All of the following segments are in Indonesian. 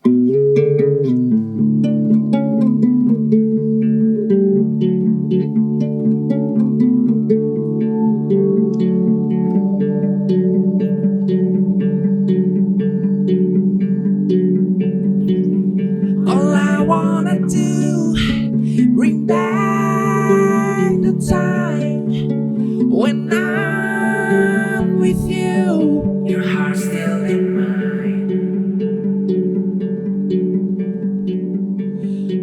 All I wanna do, bring back the time when I'm with you. Your heart's still in mine.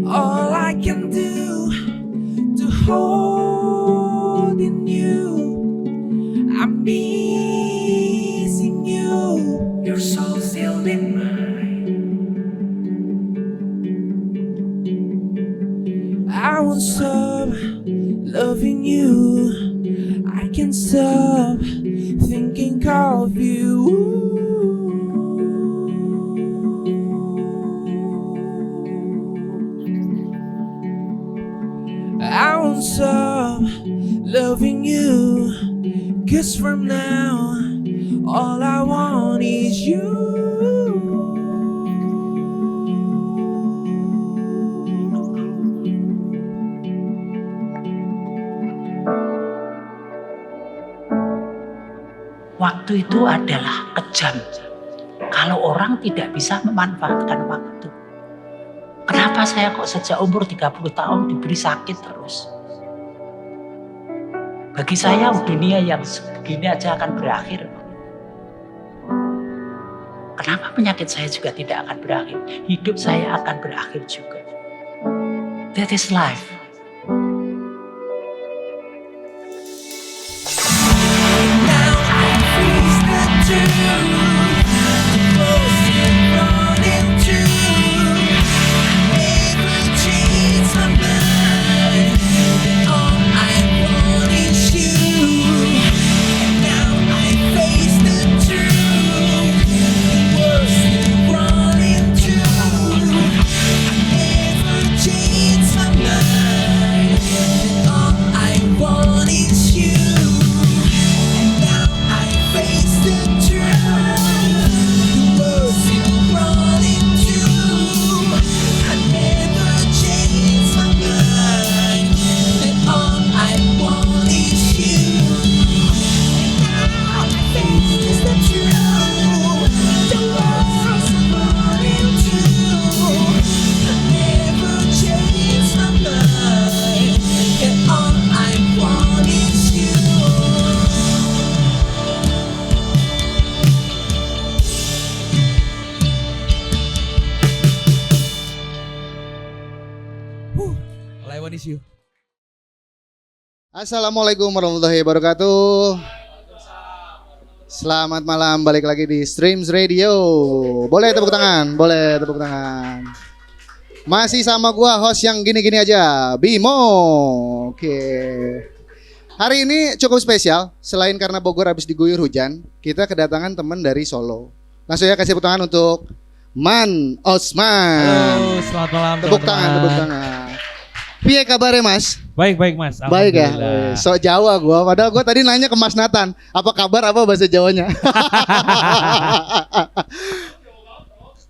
All I can do to hold in you, I'm missing you. Your soul's still in mine. I won't stop loving you. I can't stop thinking of you. I won't stop loving you, 'cause from now all I want is you. Waktu itu adalah kejam. Kalau orang tidak bisa memanfaatkan waktu. Kenapa saya kok sejak umur 30 tahun diberi sakit terus? Bagi saya dunia yang begini aja akan berakhir. Kenapa penyakit saya juga tidak akan berakhir? Hidup saya akan berakhir juga. That is life. Assalamualaikum warahmatullahi wabarakatuh. Selamat malam, balik lagi di Streams Radio. Boleh tepuk tangan, boleh tepuk tangan. Masih sama gua host yang gini-gini aja, Bimo. Oke. Hari ini cukup spesial, selain karena Bogor habis diguyur hujan, kita kedatangan teman dari Solo. Langsung ya kasih tepuk tangan untuk Man Osman. Halo, selamat malam. Tepuk tangan, tepuk tangan. Piye kabarnya Mas? Baik Mas. Baik ya. Sok Jawa gua. Padahal gua tadi nanya ke Mas Nathan, apa kabar apa bahasa Jawanya?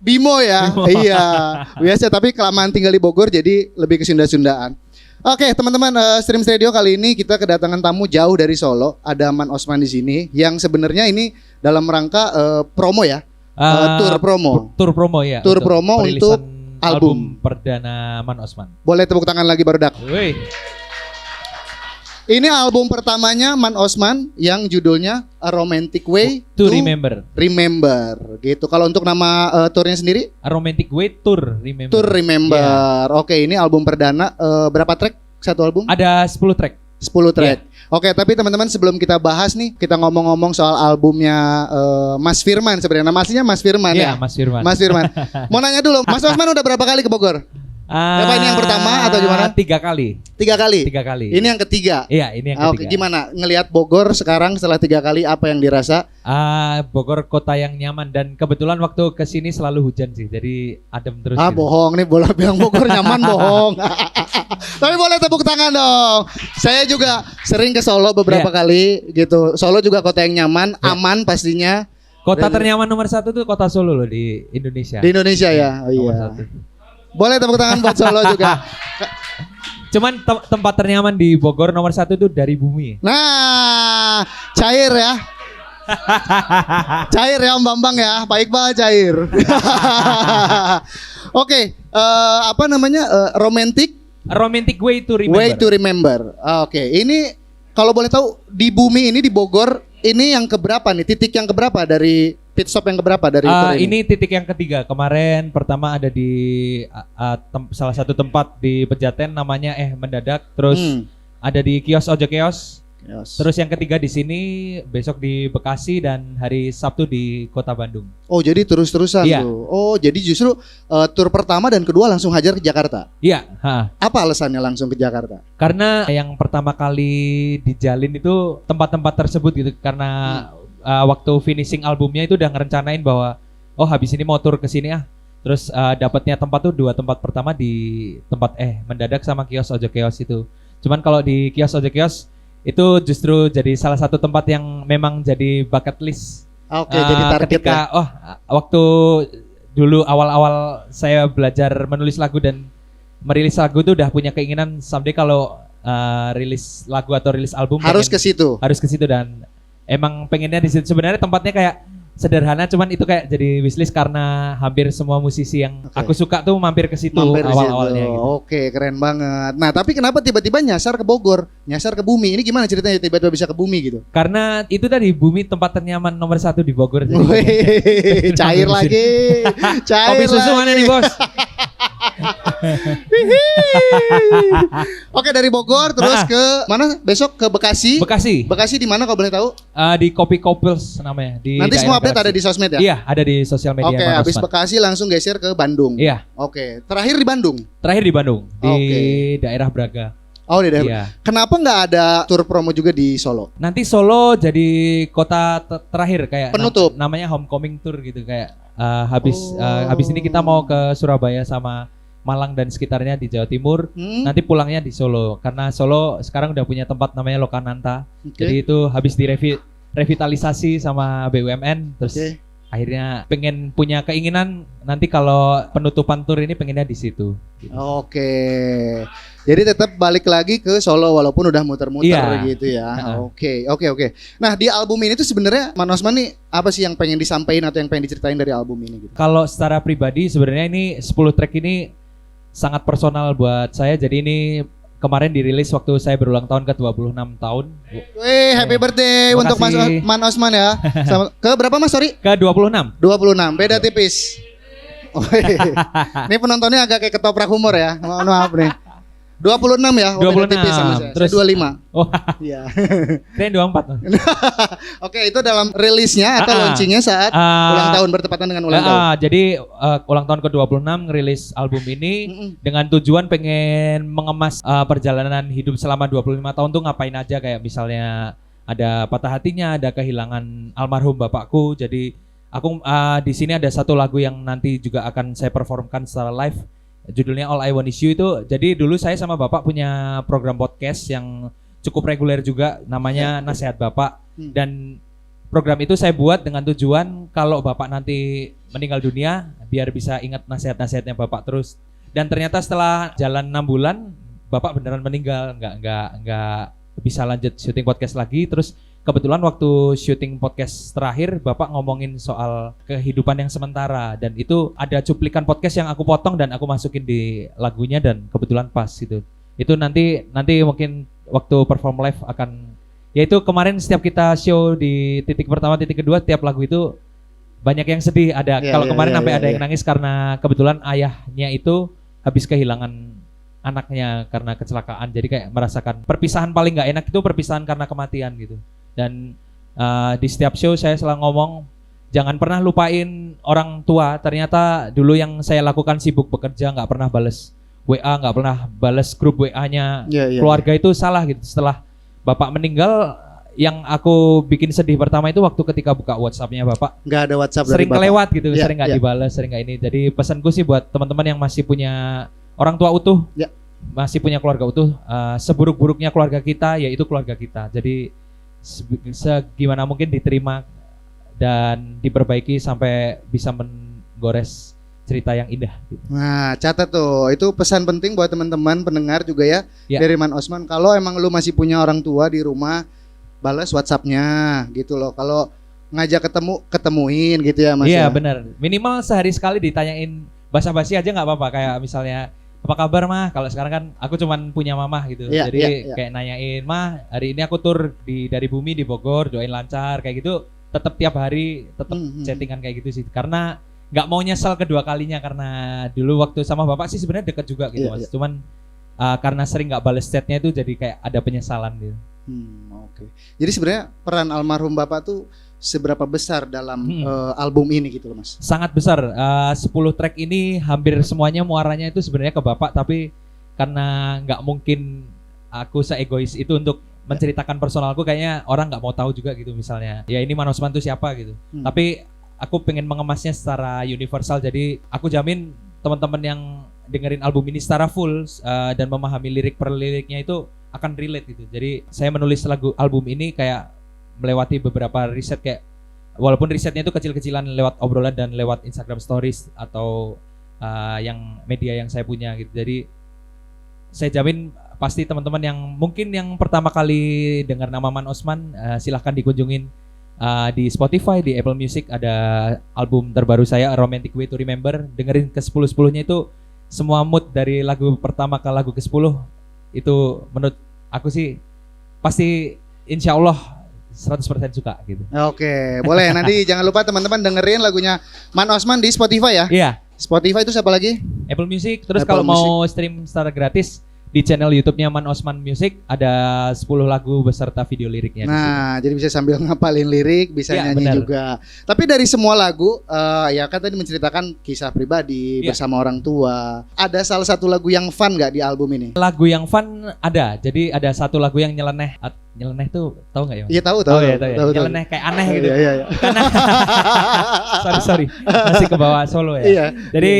Bimo ya. Bimo. Iya. Biasa tapi kelamaan tinggal di Bogor jadi lebih ke Sunda-Sundaan. Oke, teman-teman, Streams Radio kali ini kita kedatangan tamu jauh dari Solo. Ada Man Osman di sini yang sebenarnya ini dalam rangka promo ya. Tour promo. Tour promo ya. Tour promo untuk album perdana Man Osman. Boleh tepuk tangan lagi barudak. Wih. Ini album pertamanya Man Osman yang judulnya A Romantic Way to Remember. Remember gitu. Kalau untuk nama tournya sendiri? A Romantic Way Tour Remember. Tour Remember. Yeah. Oke, ini album perdana. Berapa track satu album? Ada 10 track. 10 track. Yeah. Oke, tapi teman-teman sebelum kita bahas nih, kita ngomong-ngomong soal albumnya Mas Firman sebenarnya. Nama aslinya Mas Firman ya? Mas Firman. Mas Firman. Mau nanya dulu, Mas Osman udah berapa kali ke Bogor? Apa ini yang pertama atau gimana? 3 kali. 3 kali? 3 kali. Ini yang ketiga? Iya, ini yang ketiga. Oke, gimana ngelihat Bogor sekarang setelah 3 kali, apa yang dirasa? Bogor kota yang nyaman dan kebetulan waktu kesini selalu hujan sih, jadi adem terus. Gitu. Bohong nih, bola bilang Bogor nyaman bohong. Tapi boleh tepuk tangan dong. Saya juga sering ke Solo beberapa kali gitu. Solo juga kota yang nyaman, aman pastinya. Kota ternyaman nomor 1 tuh kota Solo loh di Indonesia. Di Indonesia ya. Oh Nomor iya. 1. Boleh tepuk tangan buat Solo juga. Cuman tempat ternyaman di Bogor nomor 1 itu dari bumi. Nah, cair ya. Cair ya Om Bambang ya, Pak Iqbal cair. Oke, apa namanya romantic A romantic way to remember. way to remember. Oke, ini kalau boleh tahu di bumi ini di Bogor ini yang keberapa nih? Titik yang keberapa dari pit stop yang keberapa dari tour Ini titik yang ketiga. Kemarin pertama ada di salah satu tempat di Pejaten namanya Mendadak. Terus ada di kios ojek kios. Yes. Terus yang ketiga di sini, besok di Bekasi dan hari Sabtu di Kota Bandung. Oh, jadi terus-terusan Iya. tuh. Oh, jadi justru tur pertama dan kedua langsung hajar ke Jakarta. Iya, Apa alasannya langsung ke Jakarta? karena yang pertama kali dijalin itu tempat-tempat tersebut gitu. Karena waktu finishing albumnya itu udah ngerencanain bahwa habis ini mau tur ke sini Terus dapatnya tempat tuh 2 tempat pertama di tempat Mendadak sama kios ojek kios itu. Cuman kalau di kios ojek kios itu justru jadi salah satu tempat yang memang jadi bucket list. Oke, jadi target ketika ya. waktu dulu awal-awal saya belajar menulis lagu dan merilis lagu itu udah punya keinginan someday kalau rilis lagu atau rilis album Harus ke situ. harus ke situ dan emang pengennya di situ. Sebenarnya tempatnya kayak sederhana, cuman itu kayak jadi wishlist karena hampir semua musisi yang aku suka tuh mampir ke situ Mampir di awal-awalnya situ. gitu. Oke, keren banget. Nah, tapi kenapa tiba-tiba nyasar ke Bogor, nyasar ke bumi? Ini gimana ceritanya tiba-tiba bisa ke bumi gitu? Karena itu tadi bumi tempat ternyaman nomor 1 di Bogor. Jadi Wih, cair lagi. Cair kopi susu lagi. mana nih bos? Oke, dari Bogor terus ke mana? Besok ke Bekasi. Bekasi. Bekasi di mana kalau boleh tahu? Di Kopi Kopels namanya. Di Nanti semua daerah update ada Galaxy. di sosmed ya? Iya, ada di sosial media. Oke, Mas habis Osman. Bekasi langsung geser ke Bandung. Iya, Oke, terakhir di Bandung. terakhir di Bandung, di Oke. daerah Braga. Oh, di daerah. Iya. Kenapa nggak ada tour promo juga di Solo? Nanti Solo jadi kota terakhir kayak Penutup. namanya homecoming tour gitu kayak habis ini kita mau ke Surabaya sama Malang dan sekitarnya di Jawa Timur. Nanti pulangnya di Solo karena Solo sekarang udah punya tempat namanya Lokananta. Oke. Jadi itu habis direvitalisasi sama BUMN terus Oke. akhirnya pengen punya keinginan nanti kalau penutupan tour ini pengennya di situ. Gitu. Oke. Jadi tetap balik lagi ke Solo walaupun udah muter-muter Iya. gitu ya. Oke. Nah, di album ini tuh sebenarnya Man Osman nih apa sih yang pengen disampaikan atau yang pengen diceritain dari album ini gitu? Kalau secara pribadi sebenarnya ini 10 track ini sangat personal buat saya. Jadi ini kemarin dirilis waktu saya berulang tahun ke 26 tahun. Wih, happy birthday Terima untuk kasih. Man Osman ya. Ke berapa Mas? Sorry? Ke 26. 26. Beda tipis. Wih. Ini penontonnya agak kayak ketoprak humor ya. Mohon maaf nih. 26 ya, oh, beda 26. tipis sama saya. Terus- Saya 25. Oh, Iya. keren 24. Oke, itu dalam rilisnya atau launchingnya saat ulang tahun bertepatan dengan ulang tahun. Jadi ulang tahun ke-26 ngerilis album ini dengan tujuan pengen mengemas perjalanan hidup selama 25 tahun tuh ngapain aja kayak misalnya ada patah hatinya, ada kehilangan almarhum bapakku. Jadi aku di sini ada satu lagu yang nanti juga akan saya performkan secara live. Judulnya All I Want Is You itu. Jadi dulu saya sama bapak punya program podcast yang cukup reguler juga namanya Nasihat Bapak dan program itu saya buat dengan tujuan kalau bapak nanti meninggal dunia biar bisa ingat nasihat-nasihatnya bapak terus. Dan ternyata setelah jalan 6 bulan bapak beneran meninggal, nggak bisa lanjut syuting podcast lagi. Terus kebetulan waktu syuting podcast terakhir bapak ngomongin soal kehidupan yang sementara dan itu ada cuplikan podcast yang aku potong dan aku masukin di lagunya dan kebetulan pas gitu. Itu nanti mungkin waktu perform live akan yaitu kemarin setiap kita show di titik pertama titik kedua tiap lagu itu banyak yang sedih ada Iya, kalau iya, kemarin iya, sampai iya, ada iya. yang nangis karena kebetulan ayahnya itu habis kehilangan anaknya karena kecelakaan jadi kayak merasakan perpisahan paling nggak enak itu perpisahan karena kematian gitu dan di setiap show saya selalu ngomong jangan pernah lupain orang tua. Ternyata dulu yang saya lakukan sibuk bekerja nggak pernah bales WA, nggak pernah bales grup WA-nya Iya. keluarga itu salah gitu. Setelah bapak meninggal, yang aku bikin sedih pertama itu waktu ketika buka WhatsApp-nya bapak Nggak ada WhatsApp dari sering Bapak. kelewat gitu, Iya, sering nggak iya. dibalas, sering nggak ini. Jadi pesanku sih buat teman-teman yang masih punya orang tua utuh, Iya. masih punya keluarga utuh, seburuk-buruknya keluarga kita yaitu keluarga kita. Jadi segimana mungkin diterima dan diperbaiki sampai bisa menggores cerita yang indah gitu. Nah, catat tuh. Itu pesan penting buat teman-teman pendengar juga ya, Ya. dari Man Osman. Kalau emang lu masih punya orang tua di rumah, balas WhatsApp-nya gitu loh. Kalau ngajak ketemuin gitu ya Mas. Iya, ya? benar. Minimal sehari sekali ditanyain basa-basi aja nggak apa-apa, kayak misalnya apa kabar mah, kalau sekarang kan aku cuman punya mamah gitu. Iya, Jadi iya. kayak nanyain, "Mah, hari ini aku tur dari Bumi di Bogor, doain lancar." Kayak gitu tetap tiap hari tetap chattingan kayak gitu sih. Karena nggak mau nyesal kedua kalinya, karena dulu waktu sama bapak sih sebenarnya deket juga gitu Iya, Mas. iya. Cuman karena sering nggak bales chatnya itu jadi kayak ada penyesalan gitu. Oke. Jadi sebenarnya peran almarhum Bapak tuh seberapa besar dalam album ini gitu loh Mas? Sangat besar. 10 track ini hampir semuanya muaranya itu sebenarnya ke bapak, tapi karena nggak mungkin aku seegois itu untuk menceritakan personalku, kayaknya orang nggak mau tahu juga gitu. Misalnya ya ini Man Osman tuh siapa gitu. Tapi aku pengen mengemasnya secara universal, jadi aku jamin teman-teman yang dengerin album ini secara full dan memahami lirik per liriknya itu akan relate gitu. Jadi saya menulis album ini kayak melewati beberapa riset, kayak walaupun risetnya itu kecil-kecilan lewat obrolan dan lewat Instagram Stories atau yang media yang saya punya gitu. Jadi saya jamin pasti teman-teman yang mungkin yang pertama kali dengar nama Man Osman, silahkan dikunjungin di Spotify, di Apple Music ada album terbaru saya, A Romantic Way to Remember. Dengerin ke 10-10-nya itu semua mood dari lagu pertama ke lagu ke-10 itu menurut aku sih pasti insya Allah 100% suka gitu. Oke, boleh. Nanti jangan lupa teman-teman dengerin lagunya Man Osman di Spotify ya. Iya, Spotify itu siapa lagi? Apple Music. Terus Apple kalau mau stream secara gratis di channel YouTube-nya Man Osman Music ada 10 lagu beserta video liriknya. Nah, jadi bisa sambil ngapalin lirik, bisa Ya, nyanyi benar. juga. Tapi dari semua lagu, ya kan tadi menceritakan kisah pribadi Ya. bersama orang tua. Ada salah satu lagu yang fun nggak di album ini? Lagu yang fun ada. Jadi ada satu lagu yang nyeleneh. Nyeleneh tuh tahu nggak ya? Mas? Iya tahu. Oh iya tahu ya. tahu. Nyeleneh kayak aneh gitu. Iya. sorry masih ke bawah Solo ya. Iya. Jadi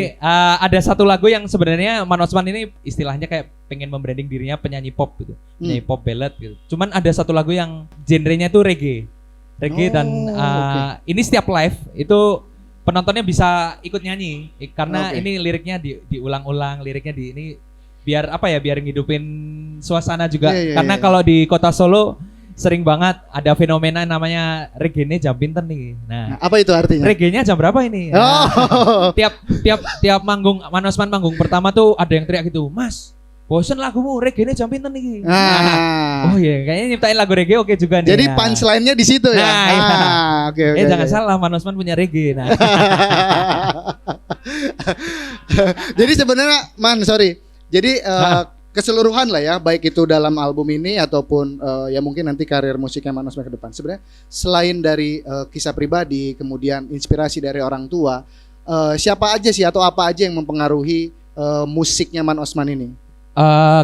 ada satu lagu yang sebenarnya Man Osman ini istilahnya kayak pengen membranding dirinya penyanyi pop gitu, penyanyi pop ballad gitu. Cuman ada satu lagu yang genrenya tuh reggae dan ini setiap live itu penontonnya bisa ikut nyanyi karena ini liriknya diulang-ulang, liriknya ini biar apa ya, biar ngidupin suasana juga. Karena kalau di kota Solo sering banget ada fenomena namanya reggae-nya jam pinten nih. Nah, apa itu artinya? reggae-nya jam berapa ini? Nah, tiap manggung Man Osman manggung pertama tuh ada yang teriak gitu, "Mas, bosen lagumu, reggae-nya jam pinten nih?" Oh iya, kayaknya nyiptain lagu reggae oke juga nih. Jadi punchline-nya di situ ya. Nah, iya. Oke. Jangan salah, Man Osman punya reggae. Nah. Jadi sebenarnya Jadi keseluruhan lah ya, baik itu dalam album ini ataupun ya mungkin nanti karir musiknya Man Osman ke depan. Sebenarnya selain dari kisah pribadi, kemudian inspirasi dari orang tua, siapa aja sih atau apa aja yang mempengaruhi musiknya Man Osman ini?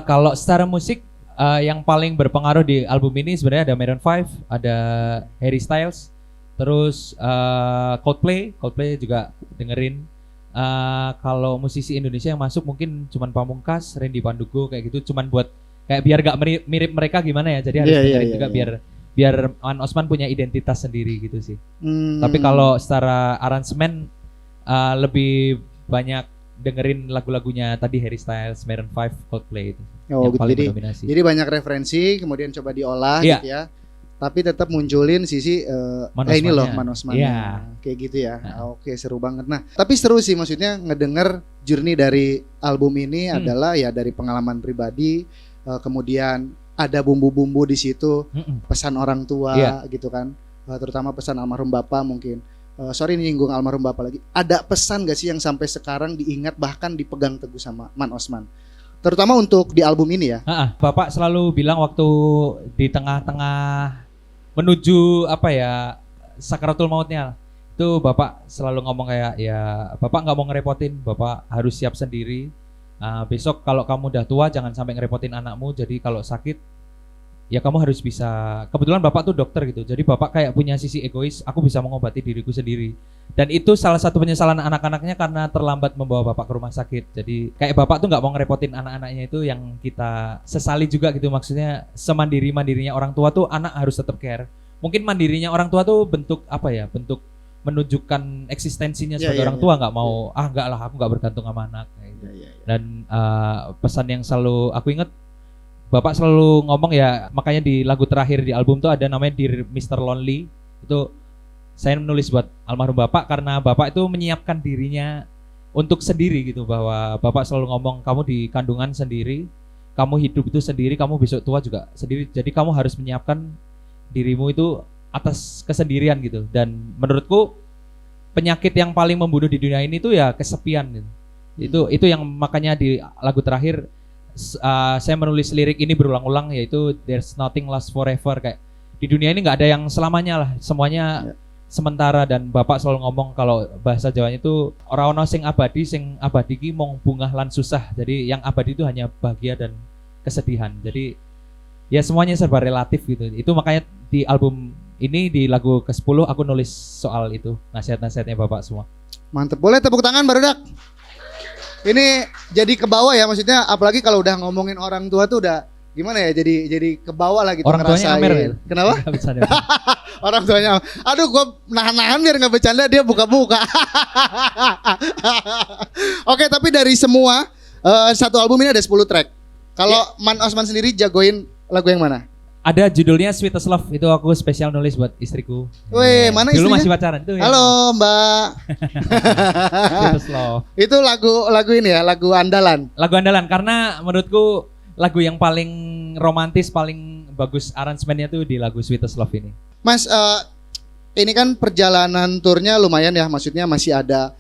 Kalau secara musik yang paling berpengaruh di album ini sebenarnya ada Maroon 5, ada Harry Styles, terus Coldplay juga dengerin. Kalau musisi Indonesia yang masuk mungkin cuman Pamungkas, Randy Pandugo kayak gitu, cuman buat kayak biar gak mirip mereka gimana ya, jadi harus dengerin juga biar Man Osman punya identitas sendiri gitu sih. Tapi kalau secara aransemen lebih banyak dengerin lagu-lagunya tadi Harry Styles, Maroon 5, Coldplay itu yang gitu. paling mendominasi. Jadi banyak referensi kemudian coba diolah gitu ya. Tapi tetap munculin sisi ini loh Man Osman. Kayak gitu ya. Oke, seru banget. Nah, tapi seru sih maksudnya ngedenger journey dari album ini adalah ya dari pengalaman pribadi, kemudian ada bumbu-bumbu di situ, pesan orang tua gitu kan. Terutama pesan almarhum Bapak mungkin. Sorry nyinggung almarhum Bapak lagi. Ada pesan gak sih yang sampai sekarang diingat bahkan dipegang teguh sama Man Osman? Terutama untuk di album ini ya. Bapak selalu bilang waktu di tengah-tengah menuju sakaratul mautnya, itu Bapak selalu ngomong kayak ya Bapak nggak mau ngerepotin, Bapak harus siap sendiri. Besok kalau kamu udah tua jangan sampai ngerepotin anakmu. Jadi kalau sakit ya kamu harus bisa. Kebetulan Bapak tuh dokter gitu, jadi Bapak kayak punya sisi egois, aku bisa mengobati diriku sendiri. Dan itu salah satu penyesalan anak-anaknya karena terlambat membawa Bapak ke rumah sakit. Jadi kayak Bapak tuh nggak mau ngerepotin anak-anaknya, itu yang kita sesali juga gitu. Maksudnya semandiri-mandirinya orang tua tuh anak harus tetap care. mungkin mandirinya orang tua tuh bentuk apa ya, bentuk menunjukkan eksistensinya sebagai orang tua, nggak mau enggak lah, aku nggak bergantung sama anak kayak gitu. Dan pesan yang selalu aku ingat, Bapak selalu ngomong ya, makanya di lagu terakhir di album tuh ada namanya Dear Mr. Lonely. Itu saya menulis buat almarhum Bapak karena Bapak itu menyiapkan dirinya untuk sendiri gitu, bahwa Bapak selalu ngomong, kamu di kandungan sendiri, kamu hidup itu sendiri, kamu besok tua juga sendiri. Jadi kamu harus menyiapkan dirimu itu atas kesendirian gitu. Dan menurutku penyakit yang paling membunuh di dunia ini tuh ya kesepian gitu. Itu yang makanya di lagu terakhir saya menulis lirik ini berulang-ulang, yaitu there's nothing lasts forever, kayak di dunia ini nggak ada yang selamanya lah, semuanya sementara. Dan Bapak selalu ngomong kalau bahasa Jawanya itu ora ono sing abadi ki mung bungah lan susah. Jadi yang abadi itu hanya bahagia dan kesedihan. Jadi ya semuanya serba relatif gitu. Itu makanya di album ini di lagu ke-10 aku nulis soal itu, nasihat-nasihatnya Bapak semua. Mantep, boleh tepuk tangan barudak. Ini jadi ke bawah ya, maksudnya apalagi kalau udah ngomongin orang tua tuh udah gimana ya, jadi ke bawah lah gitu. Orang tuanya Amer ya? Kenapa? Orang tuanya, aduh gua nahan-nahan biar gak bercanda, dia buka-buka. Oke, tapi dari semua satu album ini ada 10 track. Kalau Man Osman sendiri jagoin lagu yang mana? Ada judulnya Sweetest Love, itu aku spesial nulis buat istriku. Weh, mana istrinya? Dulu masih pacaran tuh ya. Halo Mbak. Sweetest Love. Itu lagu ini ya, lagu andalan. Lagu andalan karena menurutku lagu yang paling romantis, paling bagus aransemennya tuh di lagu Sweetest Love ini. Mas, ini kan perjalanan turnya lumayan ya, maksudnya masih ada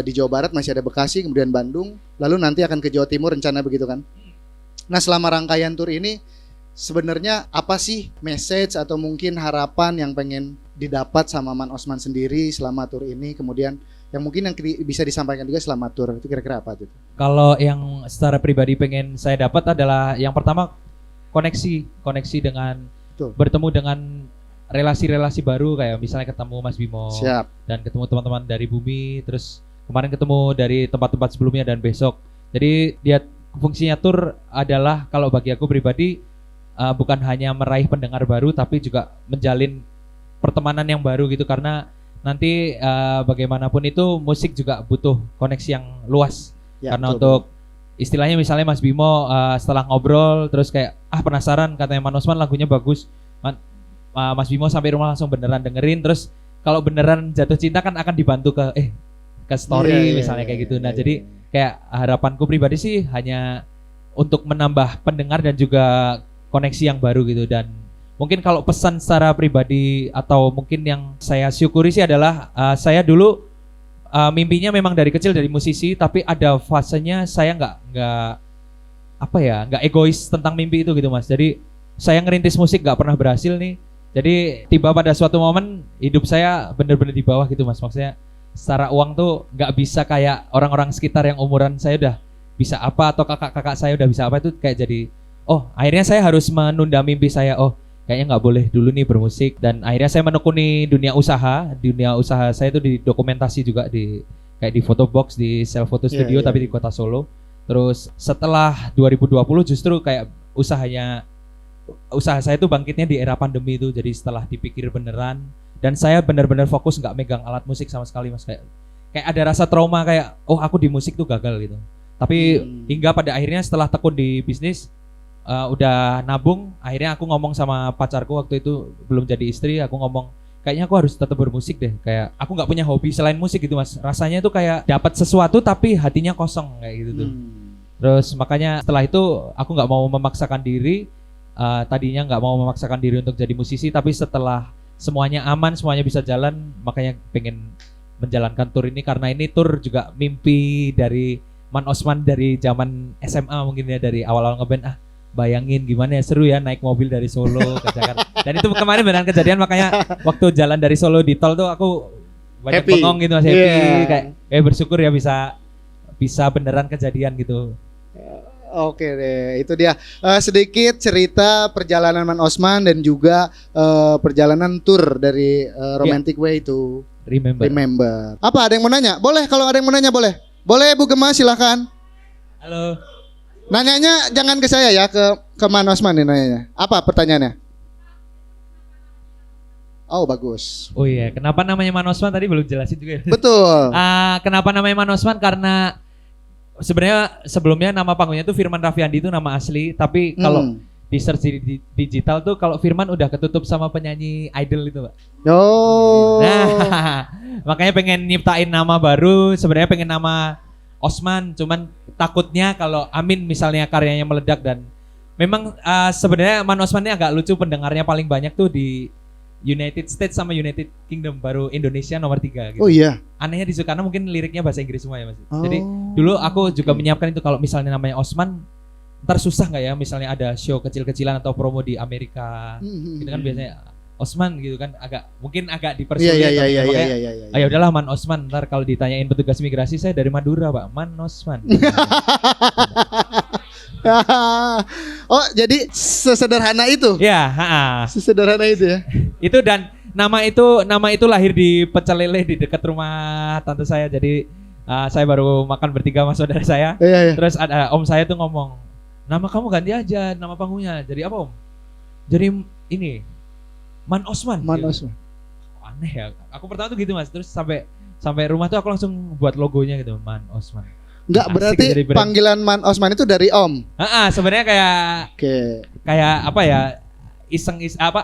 di Jawa Barat, masih ada Bekasi, kemudian Bandung, lalu nanti akan ke Jawa Timur rencana begitu kan? Nah, selama rangkaian tur ini sebenarnya apa sih message atau mungkin harapan yang pengen didapat sama Man Osman sendiri selama tur ini, kemudian yang mungkin yang bisa disampaikan juga selama tur, itu kira-kira apa gitu? Kalau yang secara pribadi pengen saya dapat adalah yang pertama koneksi dengan bertemu dengan relasi-relasi baru, kayak misalnya ketemu Mas Bimo. Siap. Dan ketemu teman-teman dari Bumi, terus kemarin ketemu dari tempat-tempat sebelumnya dan besok. Jadi dia fungsinya tur adalah kalau bagi aku pribadi bukan hanya meraih pendengar baru, tapi juga menjalin pertemanan yang baru gitu, karena nanti bagaimanapun itu musik juga butuh koneksi yang luas ya, karena betul. Untuk istilahnya misalnya Mas Bimo setelah ngobrol terus kayak penasaran, katanya Man Osman lagunya bagus, Mas Bimo sampai rumah langsung beneran dengerin, terus kalau beneran jatuh cinta kan akan dibantu ke story misalnya kayak gitu. Nah jadi kayak harapanku pribadi sih hanya untuk menambah pendengar dan juga koneksi yang baru gitu. Dan mungkin kalau pesan secara pribadi atau mungkin yang saya syukuri sih adalah saya dulu mimpinya memang dari kecil dari musisi, tapi ada fasenya saya nggak egois tentang mimpi itu gitu Mas. Jadi saya ngerintis musik nggak pernah berhasil nih. Jadi tiba pada suatu momen hidup saya bener-bener di bawah gitu Mas. Maksudnya secara uang tuh nggak bisa kayak orang-orang sekitar yang umuran saya udah bisa apa, atau kakak-kakak saya udah bisa apa, itu kayak jadi akhirnya saya harus menunda mimpi saya. Kayaknya nggak boleh dulu nih bermusik. Dan akhirnya saya menekuni dunia usaha saya itu di dokumentasi juga, kayak di photobox, di self photo studio tapi di kota Solo. Terus setelah 2020 justru kayak usaha saya itu bangkitnya di era pandemi itu. Jadi setelah dipikir beneran dan saya benar-benar fokus, nggak megang alat musik sama sekali Mas, kayak ada rasa trauma kayak aku di musik tuh gagal gitu. Tapi hingga pada akhirnya setelah tekun di bisnis, udah nabung, akhirnya aku ngomong sama pacarku waktu itu, belum jadi istri, aku ngomong kayaknya aku harus tetap bermusik deh, kayak aku nggak punya hobi selain musik gitu Mas. Rasanya tuh kayak dapat sesuatu tapi hatinya kosong kayak gitu tuh. Terus makanya setelah itu aku nggak mau memaksakan diri, tadinya nggak mau memaksakan diri untuk jadi musisi, tapi setelah semuanya aman, semuanya bisa jalan, makanya pengen menjalankan tur ini. Karena ini tur juga mimpi dari Man Osman dari zaman SMA mungkin ya, dari awal-awal ngeband. Bayangin gimana ya, seru ya naik mobil dari Solo ke Jakarta. Dan itu kemarin beneran kejadian, makanya waktu jalan dari Solo di tol tuh aku banyak bengong gitu Mas, happy kayak bersyukur ya bisa beneran kejadian gitu. Oke deh, itu dia sedikit cerita perjalanan Man Osman dan juga perjalanan tur dari Romantic Way itu Remember. Apa ada yang mau nanya? Boleh, kalau ada yang mau nanya boleh. Boleh Bu Gema, silakan. Halo. Nanyanya jangan ke saya ya, ke Man Osman nih nanyanya. Apa pertanyaannya? Oh bagus. Oh iya, kenapa namanya Man Osman tadi belum jelasin juga ya? Betul. Kenapa namanya Man Osman? Karena sebenarnya sebelumnya nama panggungnya tuh Firman Raffiandi itu nama asli, tapi kalau di search di digital tuh kalau Firman udah ketutup sama penyanyi idol itu, Pak. Oh. Nah, makanya pengen nyiptain nama baru, sebenarnya pengen nama Osman, cuman takutnya kalau Amin misalnya karyanya meledak dan memang sebenarnya Man Osman ini agak lucu, pendengarnya paling banyak tuh di United States sama United Kingdom, baru Indonesia nomor 3 gitu. Oh iya. Anehnya di karena mungkin liriknya bahasa Inggris semua ya Mas. Oh, Jadi dulu aku juga menyiapkan itu kalau misalnya namanya Osman, ntar susah nggak ya misalnya ada show kecil-kecilan atau promo di Amerika, gitu kan biasanya Osman gitu kan mungkin agak dipersulit. Iya. Ayo udahlah Man Osman, ntar kalau ditanyain petugas migrasi saya dari Madura Pak, Man Osman. Oh jadi sesederhana itu? Ya, Sesederhana itu ya? Itu dan nama itu lahir di Pecel Lele di dekat rumah tante saya. Jadi saya baru makan bertiga sama saudara saya. Iya. Terus ada om saya tuh ngomong, nama kamu ganti aja nama panggungnya. Jadi apa om? Jadi ini Man Osman. Man gitu. Osman. Aneh ya. Aku pertama tuh gitu Mas. Terus sampai rumah tuh aku langsung buat logonya gitu, Man Osman. Enggak, berarti panggilan Man Osman itu dari om. Sebenarnya kayak kayak apa ya?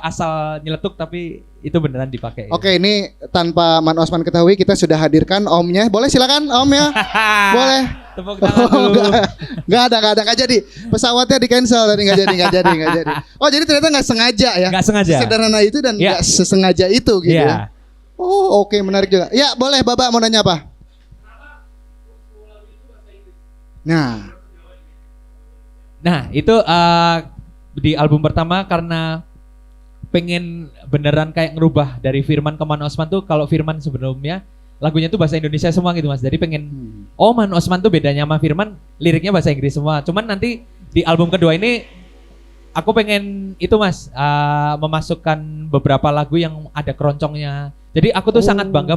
Asal nyeletuk tapi itu beneran dipakai. Oke, ini tanpa Man Osman ketahui kita sudah hadirkan omnya. Boleh silakan om ya. Boleh. Tepuk tangan dulu. Enggak ada jadi. Pesawatnya di cancel tadi enggak jadi. Oh, jadi ternyata enggak sengaja ya. Enggak sengaja. Sederhana itu dan enggak sesengaja itu gitu ya. Oh, oke, menarik juga. Ya, boleh Bapak mau nanya apa? Nah itu di album pertama karena pengen beneran kayak ngerubah dari Firman ke Man Osman tuh. Kalau Firman sebelumnya lagunya tuh bahasa Indonesia semua gitu Mas. Jadi pengen Man Osman tuh bedanya sama Firman, liriknya bahasa Inggris semua. Cuman nanti di album kedua ini aku pengen itu Mas, memasukkan beberapa lagu yang ada keroncongnya. Jadi aku tuh sangat bangga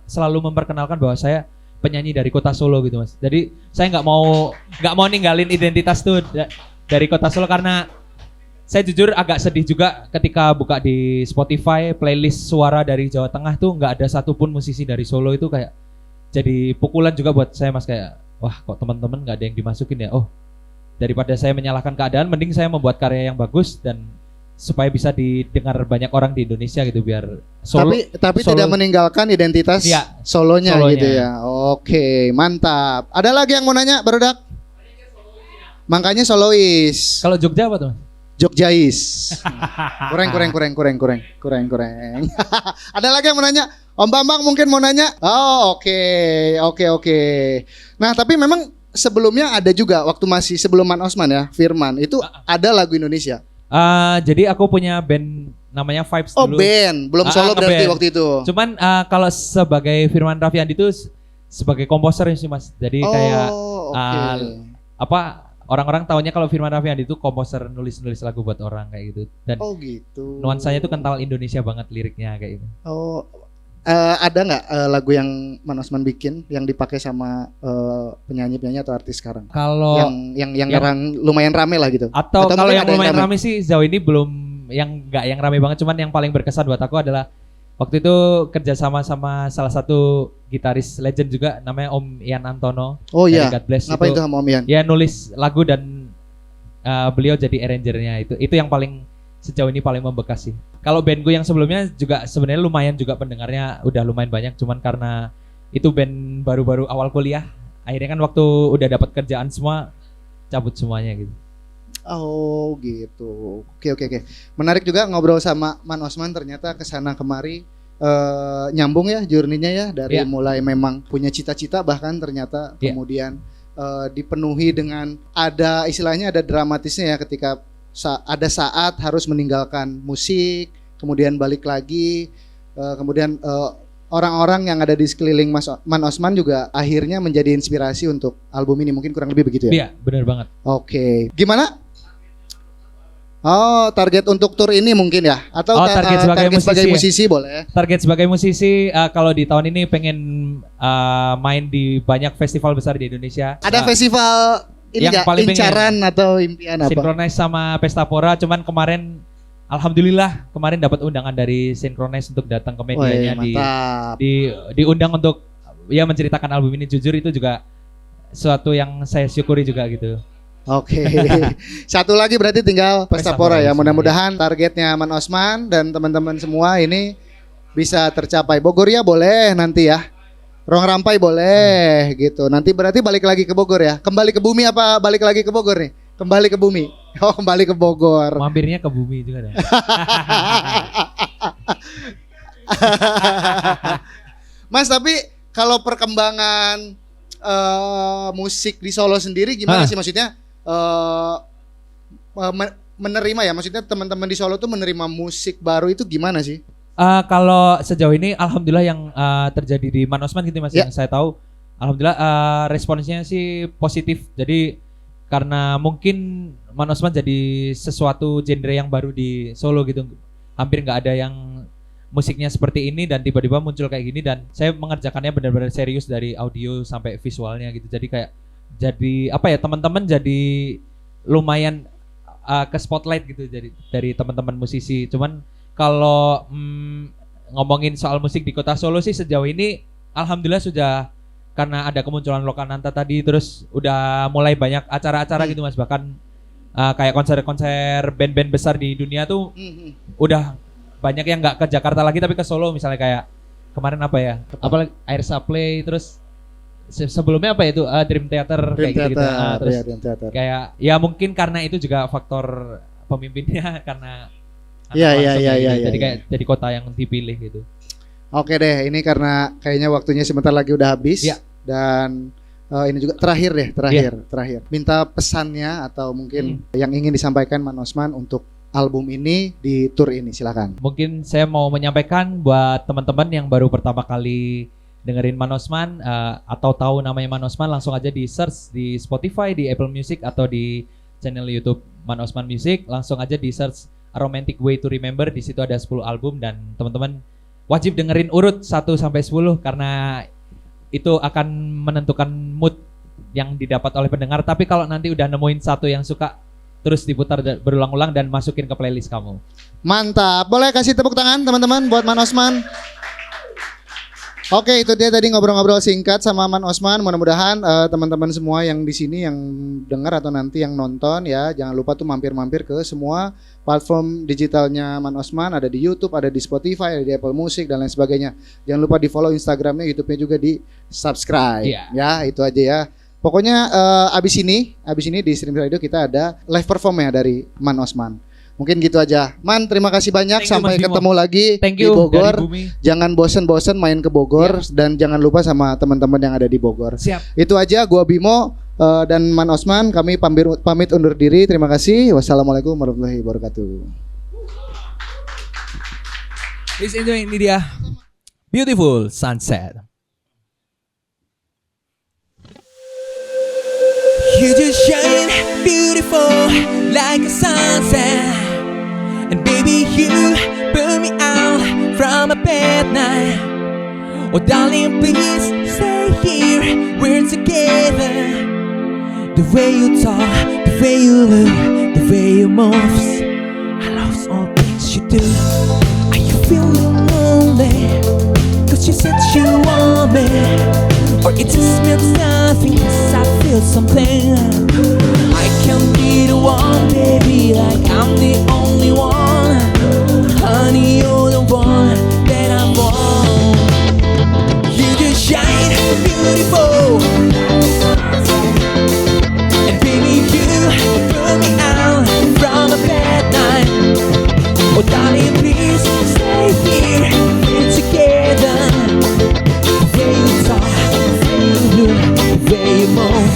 selalu memperkenalkan bahwa saya penyanyi dari kota Solo gitu Mas. Jadi saya nggak mau ninggalin identitas tuh dari kota Solo, karena saya jujur agak sedih juga ketika buka di Spotify playlist suara dari Jawa Tengah tuh nggak ada satupun musisi dari Solo. Itu kayak jadi pukulan juga buat saya Mas, kayak wah kok teman-teman nggak ada yang dimasukin ya. Oh, daripada saya menyalahkan keadaan, mending saya membuat karya yang bagus dan supaya bisa didengar banyak orang di Indonesia gitu, biar Solo. Tapi Solo, tidak meninggalkan identitas solonya gitu ya. Oke, mantap. Ada lagi yang mau nanya, Barudak? Makanya solois. Kalau Jogja apa tuh? Jogjais. Kurang. Ada lagi yang mau nanya? Om Bambang mungkin mau nanya? Oh, oke. Nah, tapi memang sebelumnya ada juga waktu masih sebelum Man Osman ya, Firman itu ada lagu Indonesia. Jadi aku punya band namanya Vibes Oh dulu. band, belum solo berarti waktu itu. Cuman kalau sebagai Firman Raffiandi itu sebagai komposer sih Mas. Jadi kayak orang-orang taunya kalau Firman Raffiandi itu komposer, nulis lagu buat orang kayak gitu. Dan gitu. nuansanya itu kental Indonesia banget liriknya kayak gitu. Ada nggak lagu yang Man Osman bikin yang dipakai sama penyanyi-penyanyi atau artis sekarang? Kalau yang lumayan rame lah gitu. Atau kalau yang lumayan rame sih sejauh ini belum, yang rame banget. Cuman yang paling berkesan buat aku adalah waktu itu kerja sama salah satu gitaris legend juga namanya Om Ian Antono. Oh iya. God Bless. Ngapain itu sama Om Ian? Ya nulis lagu dan beliau jadi arrangernya. Itu yang paling sejauh ini paling membekas sih. Kalau bandku yang sebelumnya juga sebenarnya lumayan juga pendengarnya, udah lumayan banyak. Cuman karena itu band baru-baru awal kuliah, akhirnya kan waktu udah dapat kerjaan semua cabut semuanya gitu. Oh gitu. Oke. Menarik juga ngobrol sama Man Osman, ternyata kesana kemari nyambung ya journey-nya ya, dari mulai memang punya cita-cita bahkan ternyata kemudian dipenuhi dengan ada istilahnya ada dramatisnya ya, ketika ada saat harus meninggalkan musik, kemudian balik lagi, kemudian orang-orang yang ada di sekeliling Man Osman juga akhirnya menjadi inspirasi untuk album ini, mungkin kurang lebih begitu ya? Iya, benar banget. Oke, gimana? Oh, target untuk tour ini mungkin ya? Atau target sebagai musisi boleh? Target sebagai musisi kalau di tahun ini pengen main di banyak festival besar di Indonesia. Ada festival ini yang paling incaran atau impian apa? Synchronize sama Pesta Pora, cuman kemarin alhamdulillah kemarin dapat undangan dari Synchronize untuk datang ke medianya Woi, mantap. diundang untuk ya menceritakan album ini. Jujur itu juga suatu yang saya syukuri juga gitu. Oke. Satu lagi berarti tinggal Pestapora ya. Mudah-mudahan targetnya Man Osman dan teman-teman semua ini bisa tercapai. Bogor ya boleh nanti ya. Ruang Rampai boleh gitu. Nanti berarti balik lagi ke Bogor ya. Kembali ke bumi apa balik lagi ke Bogor nih? Kembali ke bumi. Oh, kembali ke Bogor. Mampirnya ke bumi juga deh. Mas, tapi kalau perkembangan musik di Solo sendiri gimana sih, maksudnya menerima ya, maksudnya teman-teman di Solo tuh menerima musik baru itu gimana sih? Kalau sejauh ini alhamdulillah yang terjadi di Man Osman gitu Mas, yang saya tahu alhamdulillah responsnya sih positif. Jadi karena mungkin Man Osman jadi sesuatu genre yang baru di Solo gitu, hampir nggak ada yang musiknya seperti ini dan tiba-tiba muncul kayak gini, dan saya mengerjakannya benar-benar serius dari audio sampai visualnya gitu. Jadi kayak apa ya, teman-teman jadi lumayan ke spotlight gitu jadi dari teman-teman musisi. Cuman kalau ngomongin soal musik di Kota Solo sih sejauh ini alhamdulillah sudah, karena ada kemunculan Lokananta tadi, terus udah mulai banyak acara-acara gitu Mas, bahkan kayak konser-konser band-band besar di dunia tuh udah banyak yang nggak ke Jakarta lagi tapi ke Solo, misalnya kayak kemarin apa ya, apalagi Air Supply, terus sebelumnya apa ya itu Dream Theater kayak gitu, terus Dream Theater. Kayak ya mungkin karena itu juga faktor pemimpinnya karena Iya. Jadi kayak jadi kota yang dipilih gitu. Oke deh, ini karena kayaknya waktunya sebentar lagi udah habis. Ya. Dan ini juga terakhir. Minta pesannya atau mungkin yang ingin disampaikan Man Osman untuk album ini di tour ini, silakan. Mungkin saya mau menyampaikan buat teman-teman yang baru pertama kali dengerin Man Osman atau tahu namanya Man Osman, langsung aja di search di Spotify, di Apple Music atau di channel YouTube Man Osman Music, langsung aja di search A Romantic Way to Remember. Di situ ada 10 album dan teman-teman wajib dengerin urut 1 sampai 10 karena itu akan menentukan mood yang didapat oleh pendengar. Tapi kalau nanti udah nemuin satu yang suka, terus diputar berulang-ulang dan masukin ke playlist kamu. Mantap. Boleh kasih tepuk tangan teman-teman buat Man Osman. Oke, itu dia tadi ngobrol-ngobrol singkat sama Man Osman. Mudah-mudahan teman-teman semua yang di sini yang dengar atau nanti yang nonton ya, jangan lupa tuh mampir-mampir ke semua platform digitalnya Man Osman. Ada di YouTube, ada di Spotify, ada di Apple Music dan lain sebagainya. Jangan lupa di follow Instagramnya, YouTube-nya juga di subscribe. Ya, itu aja ya. Pokoknya abis ini di Stream Radio kita ada live perform ya dari Man Osman. Mungkin gitu aja. Man, terima kasih banyak. Sampai ketemu lagi di Bogor. Jangan bosen-bosen main ke Bogor dan jangan lupa sama teman-teman yang ada di Bogor. Siap. Itu aja, gua Bimo dan Man Osman, kami pamit undur diri. Terima kasih. Wassalamualaikum warahmatullahi wabarakatuh. Please enjoy, ini dia Beautiful Sunset. You just shine beautiful like a sunset, and baby you burn me out from a bad night. Oh darling, please stay here, we're together. The way you talk, the way you look, the way you move, I love all things you do. Are you feeling lonely? Cause you said you want me, or it just means nothing, cause I feel something. I can be the one, baby, like I'm the only one. Honey, you're the one that I want. You just shine beautiful, and baby you burn me out from a bad night. Oh darling, please stay here, we're together. The way you talk, the way you look, the way you move,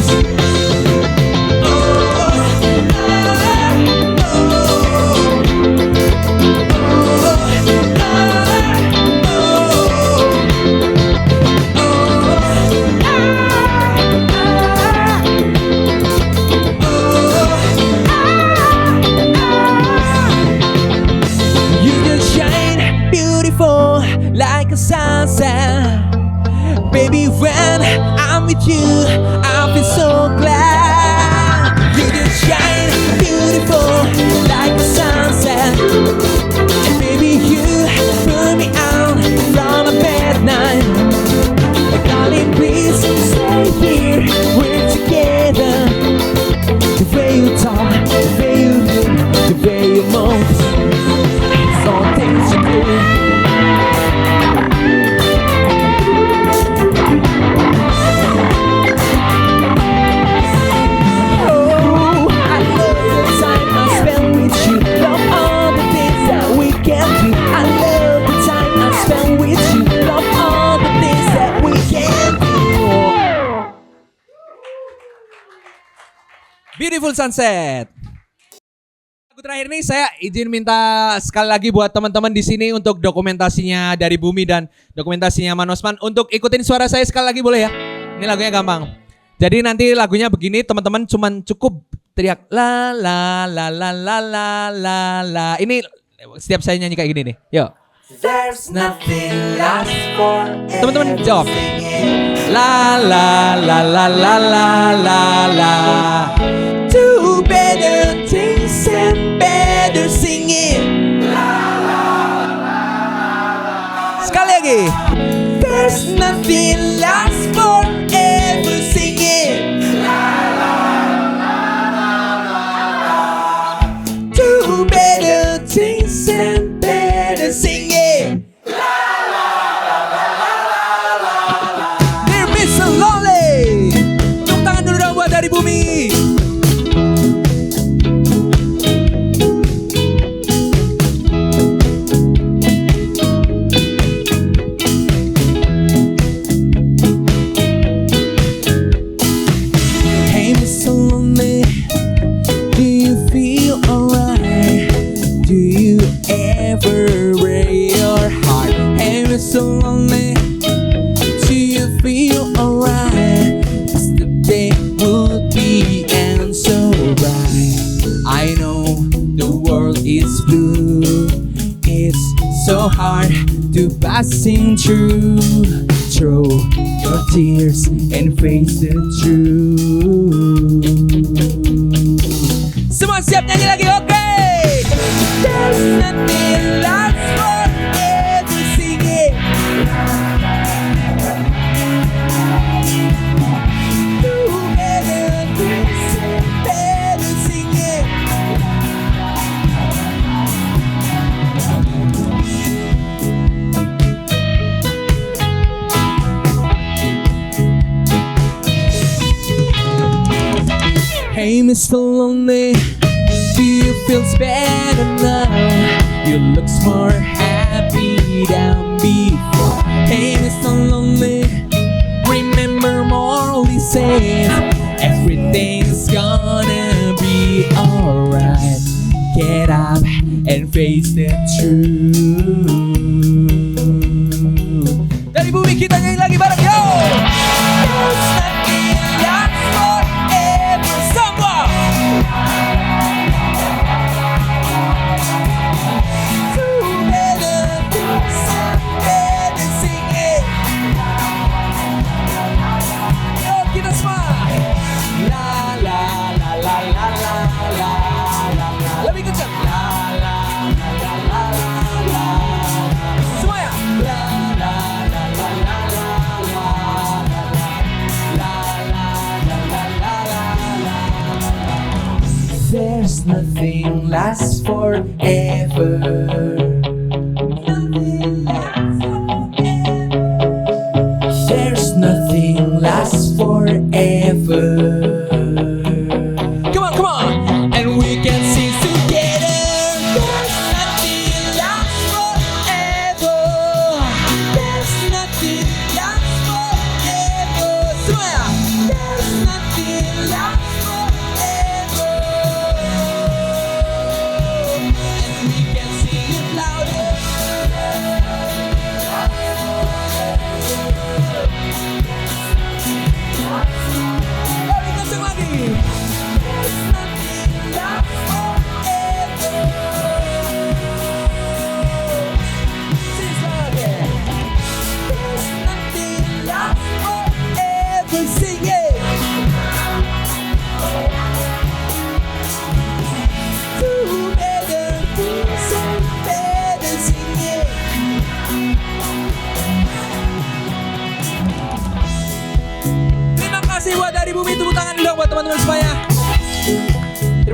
talk, the way you look, the way you move, it's all things you do. Oh, I love the time I spend with you, love all the things that we can do. I love the time I spend with you, love all the things that we can do. Beautiful Sunset. Lagu terakhir nih saya izin minta sekali lagi buat teman-teman di sini untuk dokumentasinya dari Bumi dan dokumentasinya Manosman untuk ikutin suara saya sekali lagi boleh ya? Ini lagunya gampang. Jadi nanti lagunya begini teman-teman cuman cukup teriak la la la la la la la la. Ini setiap saya nyanyi kayak gini nih. Yuk. There's nothing last for Teman-teman jawab. La la la la la la la la. do better things and better singing. Sekali lagi. There's nothing last forever singing. Do better things and better singing. Dear Miss Lonely. Tepuk tangan dulu dong buat dari Bumi. Hey, Miss Lonely, do you feel alright? Do you ever break your heart? Hey, Miss Lonely, do you feel alright? 'Cause the day would be and so bright. I know the world is blue. It's so hard to passing through. Throw your tears and face the truth. Semua siap nyanyi lagi, oke? There's nothing last forever singing. Do better things and better singing. Hey, Mr. Lonely, do you feel better now? You look more happy than before. Hey, Mr. Lonely, remember Morley said everything's gonna be alright. Get up and face the truth. Dari Bumi kita nyanyi lagi bareng, yo! There's nothing lasts forever. Semua. Do better things and better singing. Yo, kita semua. La la la la la la la la la. Lebih kencang. La la la la la la la. Semuanya. La la la la la la la la. There's nothing lasts forever. There's nothing lasts forever. Come on. And we can sing together. There's nothing lasts forever. There's nothing lasts forever. Swear. There's nothing lasts forever. And we can sing it loud.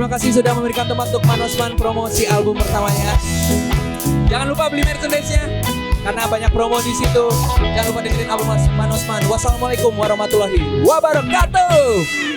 Terima kasih sudah memberikan tempat untuk Manosman promosi album pertamanya. Jangan lupa beli merchandise-nya karena banyak promo di situ. Jangan lupa dengerin album Manosman. Wassalamualaikum warahmatullahi wabarakatuh.